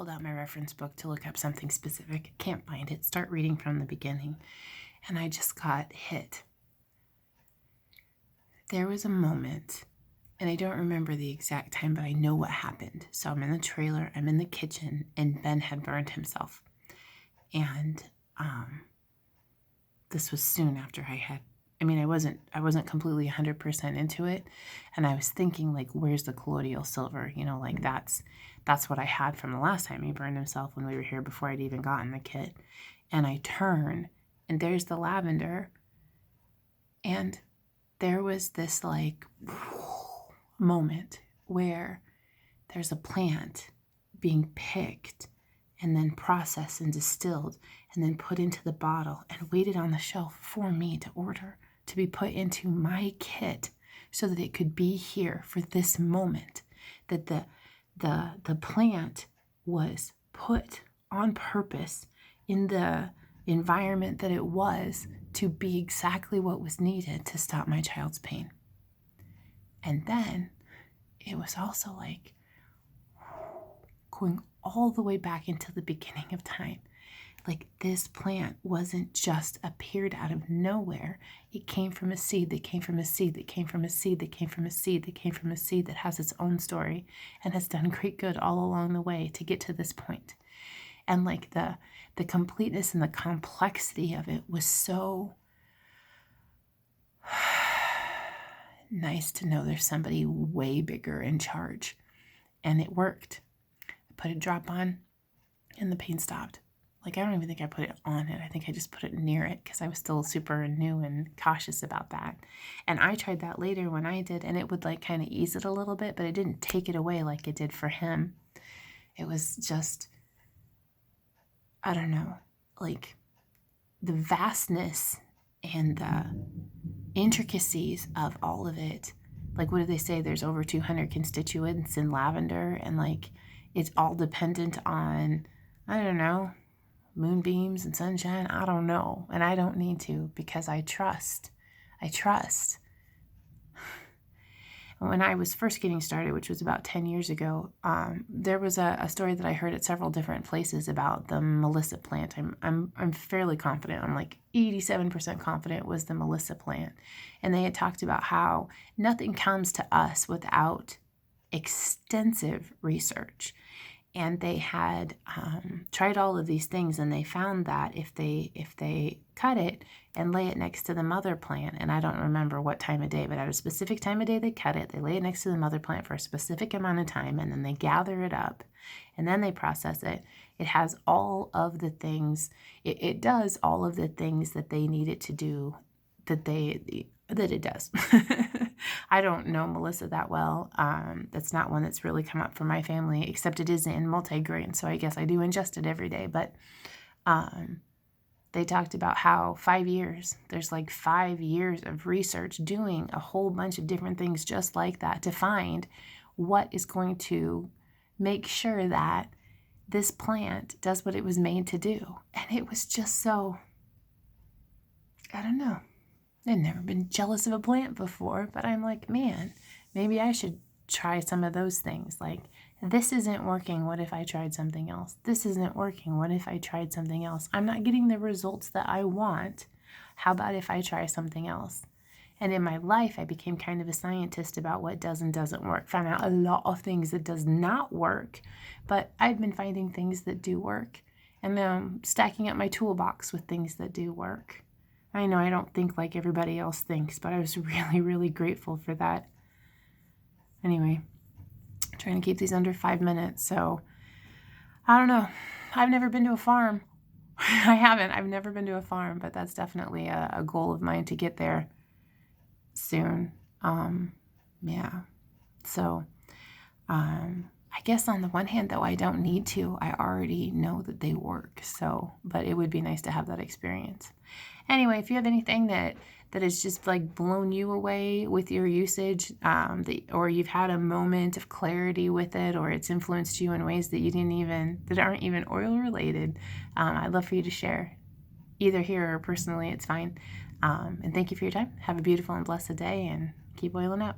pulled out my reference book to look up something specific. Can't find it. Start reading from the beginning. And I just got hit. There was a moment, and I don't remember the exact time, but I know what happened. So I'm in the trailer, I'm in the kitchen, and Ben had burned himself. And this was soon after I wasn't completely 100% into it. And I was thinking, like, where's the colloidal silver? You know, like that's what I had from the last time he burned himself when we were here before I'd even gotten the kit. And I turn, and there's the lavender. And there was this, like, moment where there's a plant being picked and then processed and distilled and then put into the bottle and waited on the shelf for me to order, to be put into my kit so that it could be here for this moment, that the plant was put on purpose in the environment that it was to be exactly what was needed to stop my child's pain. And then it was also like going all the way back into the beginning of time. Like, this plant wasn't just appeared out of nowhere. It came from a seed that came from a seed that came from a seed that came from a seed that came from a seed that has its own story and has done great good all along the way to get to this point. And like the completeness and the complexity of it was so nice to know there's somebody way bigger in charge. And it worked. I put a drop on and the pain stopped. Like, I don't even think I put it on it. I think I just put it near it because I was still super new and cautious about that. And I tried that later when I did, and it would like kind of ease it a little bit, but it didn't take it away like it did for him. It was just, I don't know, like the vastness and the intricacies of all of it. Like, what do they say? There's over 200 constituents in lavender, and like it's all dependent on, I don't know, moonbeams and sunshine. I don't know. And I don't need to, because I trust. When I was first getting started, which was about 10 years ago, there was a story that I heard at several different places about the Melissa plant. I'm fairly confident. I'm like 87% confident it was the Melissa plant. And they had talked about how nothing comes to us without extensive research. And they had tried all of these things, and they found that if they cut it and lay it next to the mother plant, and I don't remember what time of day, but at a specific time of day they cut it, they lay it next to the mother plant for a specific amount of time, and then they gather it up, and then they process it. It has all of the things, it does all of the things that they need it to do, that it does. I don't know Melissa that well. That's not one that's really come up for my family, except it is in multigrain, so I guess I do ingest it every day. But they talked about how 5 years, there's like 5 years of research doing a whole bunch of different things just like that to find what is going to make sure that this plant does what it was made to do. And it was just so, I don't know. I've never been jealous of a plant before, but I'm like, man, maybe I should try some of those things. Like, this isn't working. What if I tried something else? This isn't working. What if I tried something else? I'm not getting the results that I want. How about if I try something else? And in my life, I became kind of a scientist about what does and doesn't work. Found out a lot of things that does not work, but I've been finding things that do work. And then stacking up my toolbox with things that do work. I know I don't think like everybody else thinks, but I was really, really grateful for that. Anyway, I'm trying to keep these under 5 minutes, so I don't know. I've never been to a farm. I haven't. I've never been to a farm, but that's definitely a goal of mine to get there soon. Yeah. So, I guess on the one hand, though, I don't need to. I already know that they work. So, but it would be nice to have that experience. Anyway, if you have anything that has just like blown you away with your usage, or you've had a moment of clarity with it, or it's influenced you in ways that that aren't even oil related, I'd love for you to share, either here or personally. It's fine. And thank you for your time. Have a beautiful and blessed day, and keep oiling up.